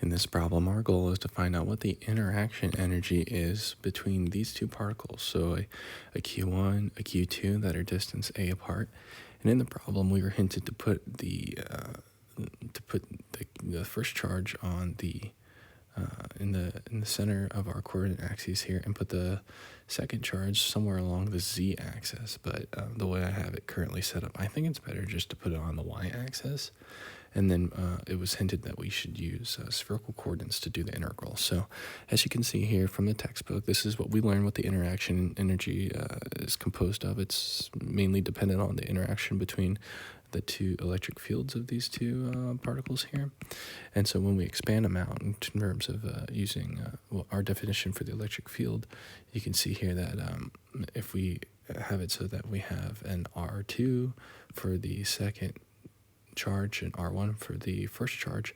In this problem, our goal is to find out what the interaction energy is between these two particles, so a Q1, a Q2 that are distance a apart. And in the problem, we were hinted to put the first charge on the in the center of our coordinate axes here, and put the second charge somewhere along the z-axis. But the way I have it currently set up, I think it's better just to put it on the y-axis. And then it was hinted that we should use spherical coordinates to do the integral. So as you can see here from the textbook, this is what we learned what the interaction energy is composed of. It's mainly dependent on the interaction between the two electric fields of these two particles here. And so when we expand them out in terms of using our definition for the electric field, you can see here that if we have it so that we have an R2 for the second charge and R1 for the first charge,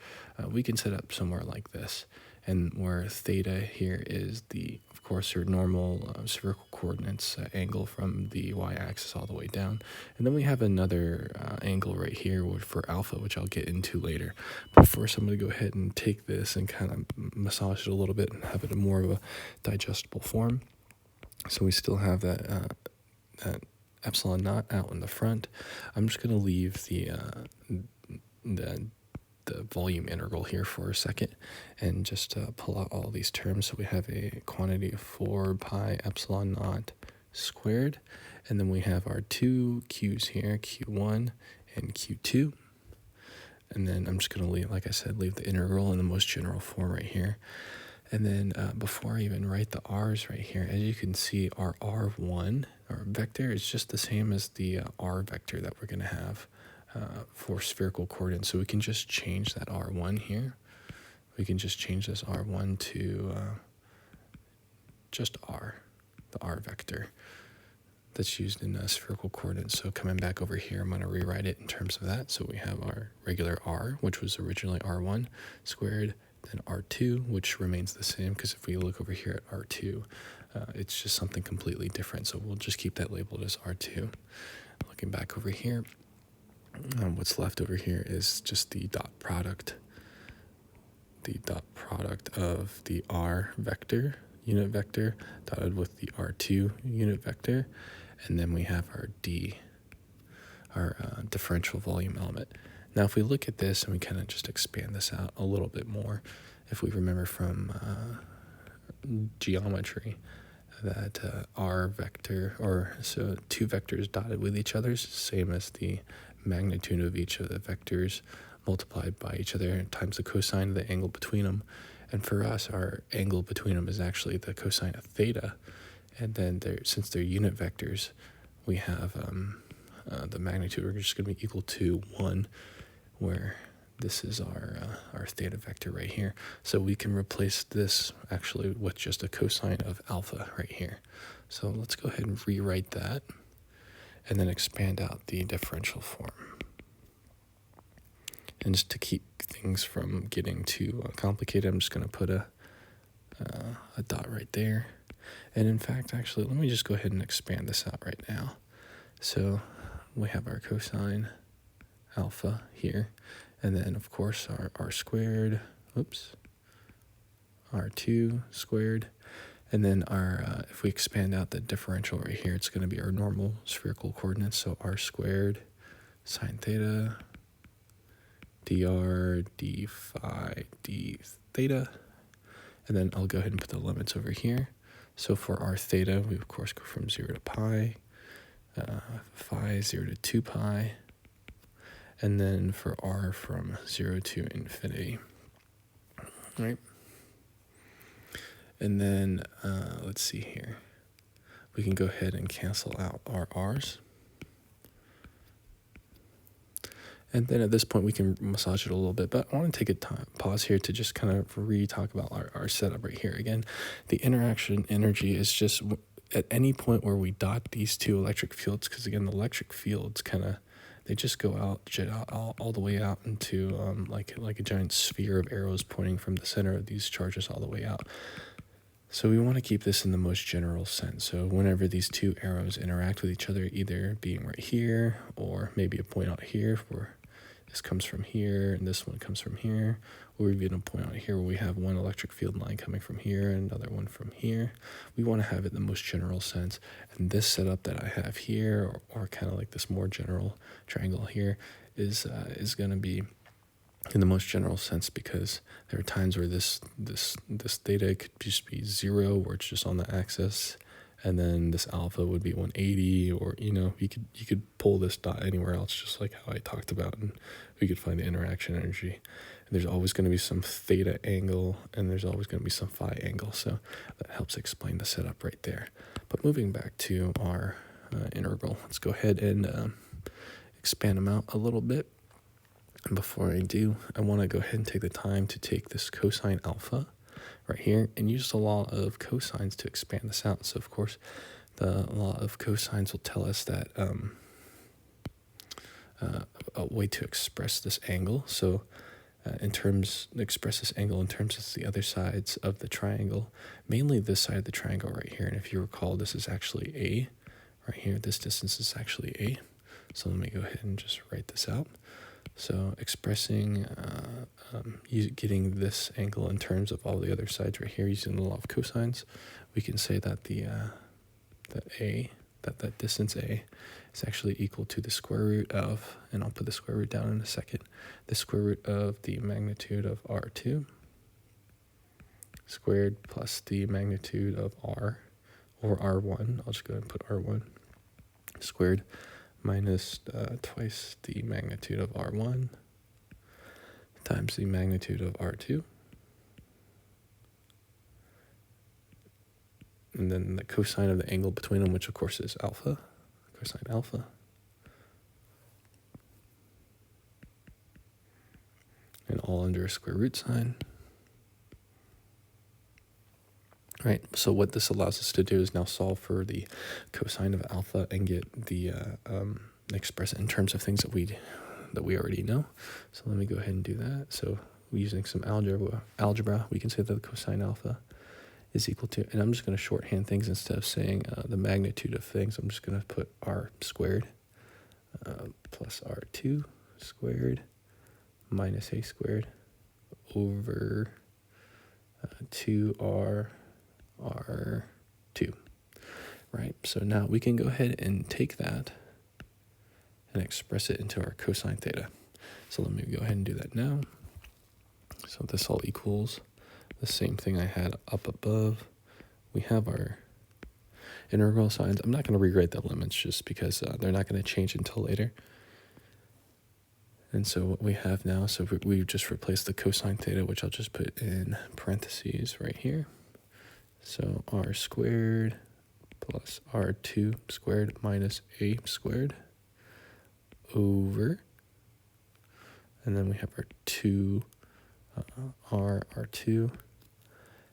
we can set up somewhere like this, and where theta here is of course your normal spherical coordinates angle from the y-axis all the way down, and then we have another angle right here for alpha, which I'll get into later. But first I'm going to go ahead and take this and kind of massage it a little bit and have it in more of a digestible form. So we still have that epsilon naught out in the front. I'm just going to leave the volume integral here for a second and just pull out all these terms. So we have a quantity of 4 pi epsilon naught squared, and then we have our two q's here, q1 and q2. And then I'm just going to leave, like I said, leave the integral in the most general form right here. And then before I even write the r's right here, as you can see, our r1, our vector, is just the same as the r vector that we're going to have for spherical coordinates. So we can just change that r1 here. We can just change this r1 to just r, the r vector that's used in spherical coordinates. So coming back over here, I'm going to rewrite it in terms of that. So we have our regular r, which was originally r1 squared, then R2, which remains the same, because if we look over here at R2, it's just something completely different. So we'll just keep that labeled as R2. Looking back over here, what's left over here is just the dot product of the R vector, unit vector, dotted with the R2 unit vector, and then we have our D, our differential volume element. Now, if we look at this and we kind of just expand this out a little bit more, if we remember from geometry that R vector, or so two vectors dotted with each other is the same as the magnitude of each of the vectors multiplied by each other times the cosine of the angle between them. And for us, our angle between them is actually the cosine of theta. And then since they're unit vectors, we have the magnitude, we're just going to be equal to 1, where this is our theta vector right here. So we can replace this actually with just a cosine of alpha right here. So let's go ahead and rewrite that and then expand out the differential form. And just to keep things from getting too complicated, I'm just going to put a dot right there. And in fact, actually, let me just go ahead and expand this out right now. So we have our cosine alpha here, and then of course our r squared, r2 squared, and then our if we expand out the differential right here, it's going to be our normal spherical coordinates, so r squared sine theta dr d phi d theta, and then I'll go ahead and put the limits over here. So for r theta, we of course go from 0 to pi, phi 0 to 2 pi, and then for r from 0 to infinity, right? And then let's see here. We can go ahead and cancel out our r's. And then at this point, we can massage it a little bit, but I want to take a pause here to just kind of re-talk about our setup right here. Again, the interaction energy is just at any point where we dot these two electric fields, because again, the electric fields they just go out, jet out all the way out into like a giant sphere of arrows pointing from the center of these charges all the way out. So we want to keep this in the most general sense. So whenever these two arrows interact with each other, either being right here or maybe a point out here for this comes from here, and this one comes from here. Or we've even a point out here where we have one electric field line coming from here and another one from here. We want to have it in the most general sense. And this setup that I have here, or kind of like this more general triangle here, is going to be in the most general sense, because there are times where this theta could just be 0, where it's just on the axis, and then this alpha would be 180, or you could pull this dot anywhere else, just like how I talked about, and we could find the interaction energy. And there's always going to be some theta angle, and there's always going to be some phi angle, so that helps explain the setup right there. But moving back to our integral, let's go ahead and expand them out a little bit. And before I do, I want to go ahead and take the time to take this cosine alpha right here and use the law of cosines to expand this out. So, of course, the law of cosines will tell us that a way to express this angle. So, express this angle in terms of the other sides of the triangle, mainly this side of the triangle right here. And if you recall, this is actually A right here. This distance is actually A. So let me go ahead and just write this out. So expressing, getting this angle in terms of all the other sides right here using the law of cosines, we can say that that distance A is actually equal to the square root of, and I'll put the square root down in a second, the square root of the magnitude of R2 squared plus the magnitude of R, or R1, I'll just go ahead and put R1 squared, minus twice the magnitude of R1 times the magnitude of R2. And then the cosine of the angle between them, which of course is alpha, cosine alpha. And all under a square root sign. Right, so what this allows us to do is now solve for the cosine of alpha and get the express it in terms of things that we already know. So let me go ahead and do that. So using some algebra, we can say that the cosine alpha is equal to, and I'm just going to shorthand things instead of saying the magnitude of things. I'm just going to put R squared plus R2 squared minus A squared over 2R R2, right? So now we can go ahead and take that and express it into our cosine theta. So let me go ahead and do that now. So this all equals the same thing I had up above. We have our integral signs. I'm not going to rewrite the limits just because they're not going to change until later. And so what we have now, so we just replaced the cosine theta, which I'll just put in parentheses right here. So R squared plus R2 squared minus A squared over, and then we have our 2 R2,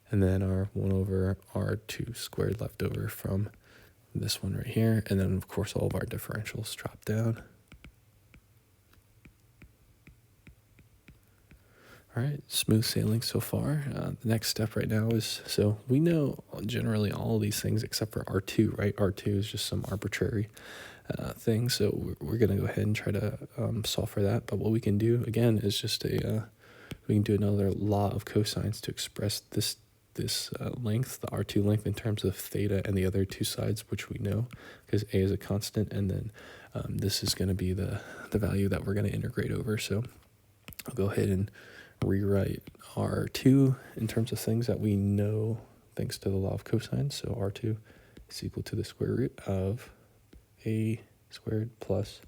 and then our 1 over R2 squared left over from this one right here, and then of course all of our differentials drop down. All right, smooth sailing so far. The next step right now is, so we know generally all of these things except for R2, right? R2 is just some arbitrary thing, so we're going to go ahead and try to solve for that. But what we can do, again, is just we can do another law of cosines to express this length, the R2 length, in terms of theta and the other two sides, which we know, because A is a constant, and then this is going to be the value that we're going to integrate over. So I'll go ahead and rewrite R2 in terms of things that we know thanks to the law of cosine. So R2 is equal to the square root of A squared plus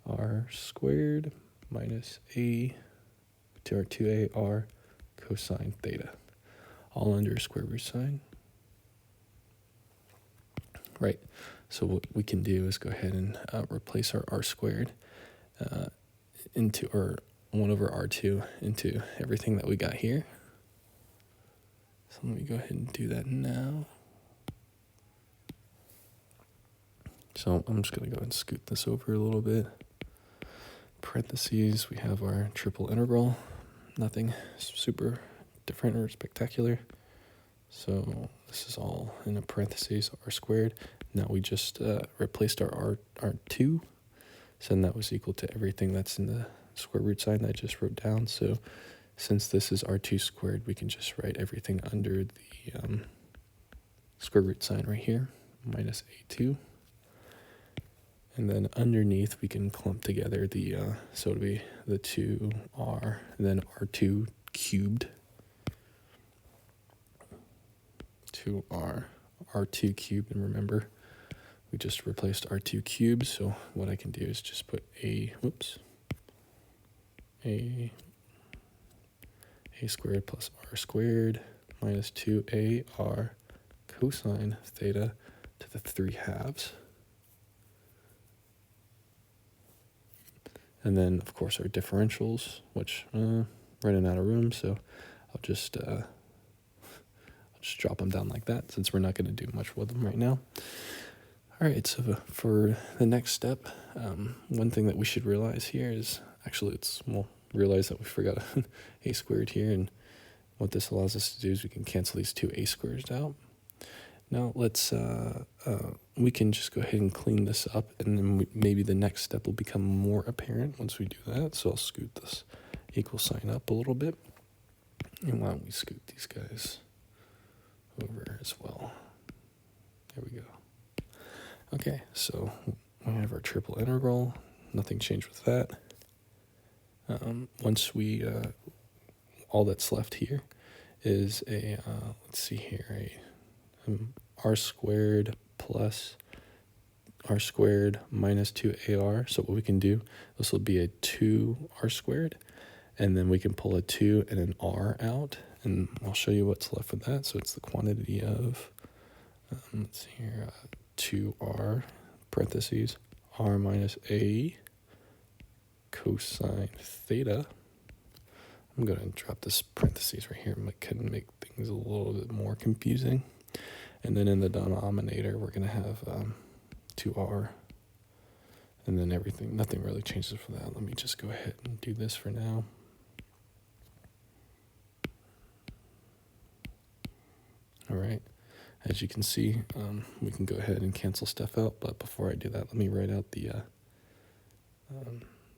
R squared minus A to our 2AR cosine theta, all under a square root sign. Right, so what we can do is go ahead and replace our R squared into, or 1 over R2 into everything that we got here. So let me go ahead and do that now. So I'm just going to go ahead and scoot this over a little bit. Parentheses, we have our triple integral. Nothing super different or spectacular. So this is all in a parentheses, R squared. Now we just replaced our R2. So then that was equal to everything that's in square root sign that I just wrote down. So since this is r2 squared, we can just write everything under the square root sign right here, minus a2. And then underneath, we can clump together the, so it'll be the 2r, and then r2 cubed. 2r, r2 cubed, and remember, we just replaced r2 cubed, so what I can do is just put a squared plus r squared minus 2ar cosine theta to the 3/2. And then, of course, our differentials, which running out of room, so I'll just drop them down like that, since we're not going to do much with them right now. All right, so for the next step, one thing that we should realize here is, actually, we'll realize that we forgot a squared here, and what this allows us to do is we can cancel these two a squares out. Now let's, we can just go ahead and clean this up, and then maybe the next step will become more apparent once we do that. So I'll scoot this equal sign up a little bit. And why don't we scoot these guys over as well? There we go. Okay, so we have our triple integral. Nothing changed with that. Once we, all that's left here is a, let's see here, r squared plus r squared minus 2ar. So what we can do, this will be a 2r squared, and then we can pull a 2 and an r out, and I'll show you what's left with that. So it's the quantity of, let's see here, 2r, parentheses, r minus a cosine theta. I'm going to drop this parentheses right here. It can make things a little bit more confusing. And then in the denominator, we're going to have 2r. And then everything, nothing really changes for that. Let me just go ahead and do this for now. All right. As you can see, we can go ahead and cancel stuff out. But before I do that, let me write out the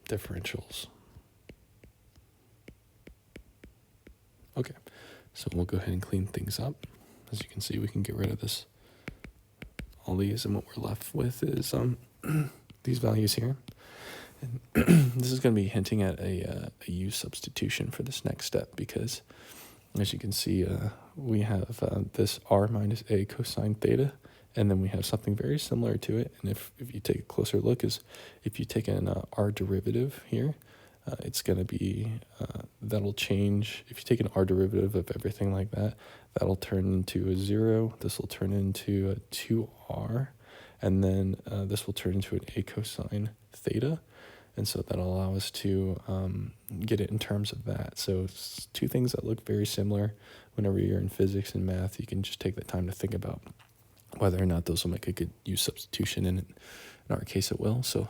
differentials. Okay, so we'll go ahead and clean things up. As you can see, we can get rid of this, all these, and what we're left with is these values here. And this is going to be hinting at a u substitution for this next step, because as you can see, we have this r minus a cosine theta, and then we have something very similar to it. And if you take a closer look, is if you take an r derivative here, it's going to be, that'll change. If you take an r derivative of everything like that, that'll turn into a 0. This will turn into a 2r. And then this will turn into an a cosine theta. And so that'll allow us to get it in terms of that. So it's two things that look very similar. Whenever you're in physics and math, you can just take the time to think about whether or not those will make a good u substitution. And in our case, it will. So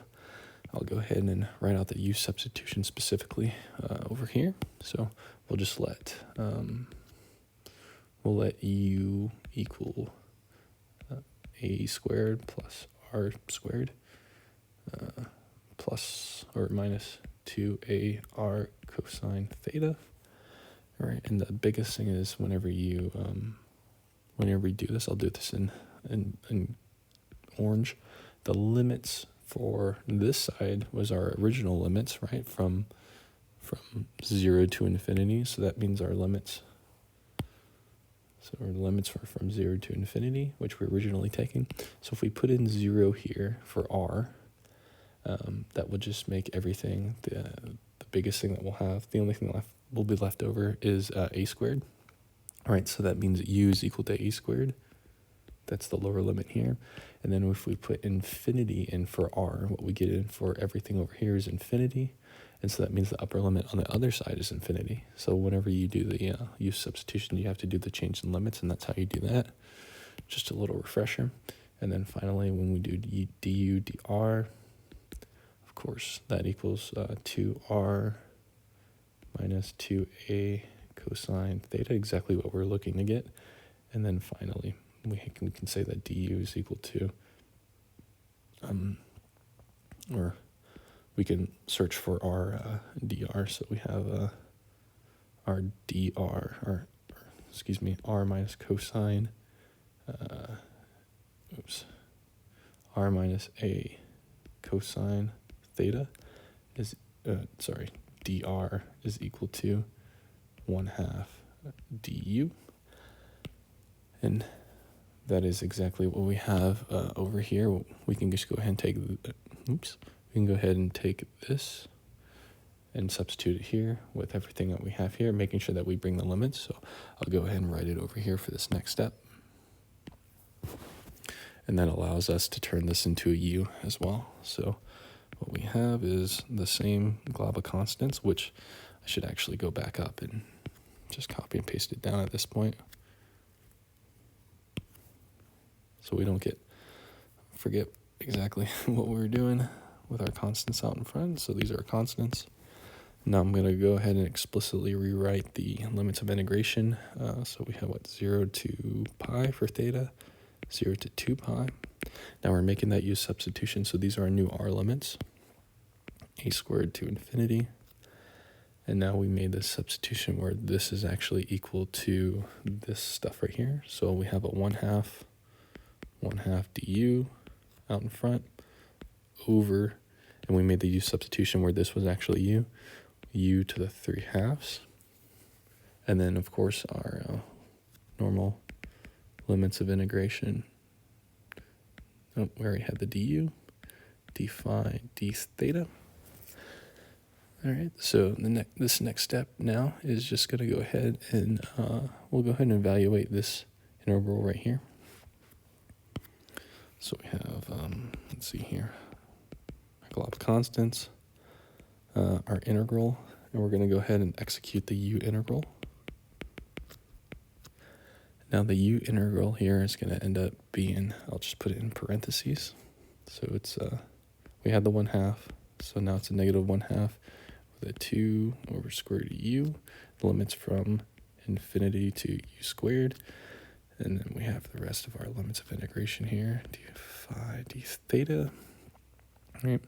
I'll go ahead and write out the u substitution specifically over here. So we'll just let u equal a squared plus r squared plus or minus 2ar cosine theta. All right, and the biggest thing is whenever you do this, I'll do this in orange. The limits for this side was our original limits, right, from 0 to infinity. So that means our limits. So our limits were from 0 to infinity, which we're originally taking. So if we put in 0 here for r, that will just make everything the biggest thing that we'll have. The only thing that will be left over is a squared. All right, so that means that u is equal to a squared. That's the lower limit here. And then if we put infinity in for r, what we get in for everything over here is infinity. And so that means the upper limit on the other side is infinity. So whenever you do the u substitution, you have to do the change in limits, and that's how you do that. Just a little refresher. And then finally, when we do du dr, of course, that equals 2r minus 2a cosine theta, exactly what we're looking to get. And then finally, we can say that du is equal to, or we can search for our dr. So we have our dr, r minus cosine, r minus a cosine theta is, dr is equal to 1/2 du. And that is exactly what we have over here. We can just go ahead and take, we can go ahead and take this and substitute it here with everything that we have here, making sure that we bring the limits. So I'll go ahead and write it over here for this next step. And that allows us to turn this into a u as well. So what we have is the same glob of constants, which I should actually go back up and just copy and paste it down at this point, so we don't forget exactly what we were doing with our constants out in front. So these are our constants. Now I'm going to go ahead and explicitly rewrite the limits of integration. So we have 0 to pi for theta, 0 to 2 pi. Now we're making that use substitution, so these are our new r limits, a squared to infinity. And now we made this substitution where this is actually equal to this stuff right here. So we have a 1/2 du out in front over, and we made the u substitution where this was actually u to the 3/2. And then of course our normal limits of integration. Oh, we already had the du, d phi, d theta. All right, so this next step now is just going to go ahead and we'll go ahead and evaluate this integral right here. So we have, let's see here, our glob of constants, our integral, and we're going to go ahead and execute the u integral. Now the u integral here is going to end up being, I'll just put it in parentheses. So it's, we had the 1/2, so now it's a negative 1/2 with a 2 over square root of u, the limits from infinity to u squared. And then we have the rest of our limits of integration here, d phi, d theta. All right,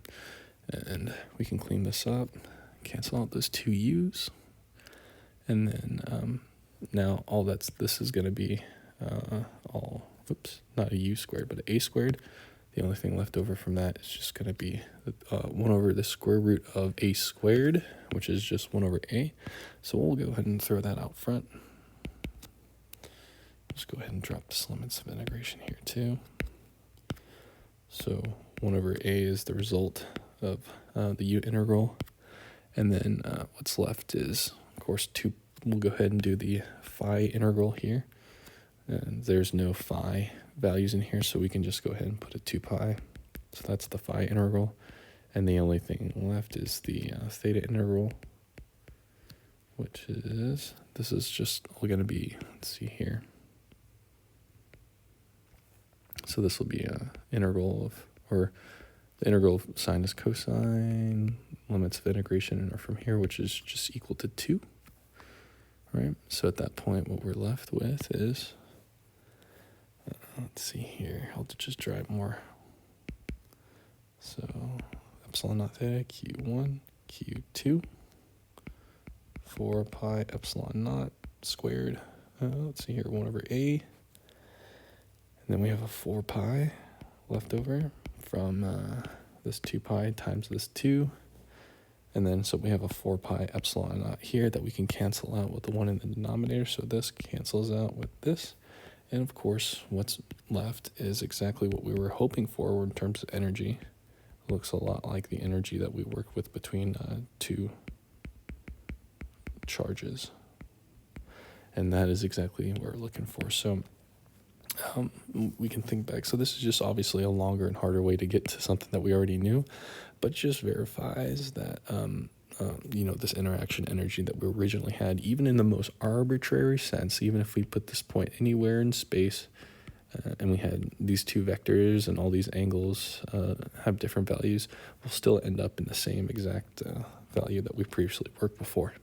and we can clean this up, cancel out those two u's. And then now all this is going to be not a u squared, but an a squared. The only thing left over from that is just going to be 1 over the square root of a squared, which is just 1 over a. So we'll go ahead and throw that out front. Let's go ahead and drop this limits of integration here too. So 1 over a is the result of the u integral. And then what's left is, of course, we'll go ahead and do the phi integral here. And there's no phi values in here, so we can just go ahead and put a 2 pi. So that's the phi integral. And the only thing left is the theta integral, which is, this is just all going to be, let's see here. So this will be an integral of, or the integral of sinus cosine, limits of integration are from here, which is just equal to 2. All right, so at that point, what we're left with is, let's see here, I'll just drive more. So epsilon naught theta, q1, q2, 4 pi epsilon naught squared, let's see here, 1 over a. And then we have a 4 pi left over from this 2 pi times this 2. And then so we have a 4 pi epsilon naught here that we can cancel out with the 1 in the denominator. So this cancels out with this. And of course, what's left is exactly what we were hoping for in terms of energy. It looks a lot like the energy that we work with between two charges. And that is exactly what we're looking for. So we can think back. So this is just obviously a longer and harder way to get to something that we already knew, but just verifies that, this interaction energy that we originally had, even in the most arbitrary sense, even if we put this point anywhere in space, and we had these two vectors and all these angles have different values, we'll still end up in the same exact value that we previously worked before.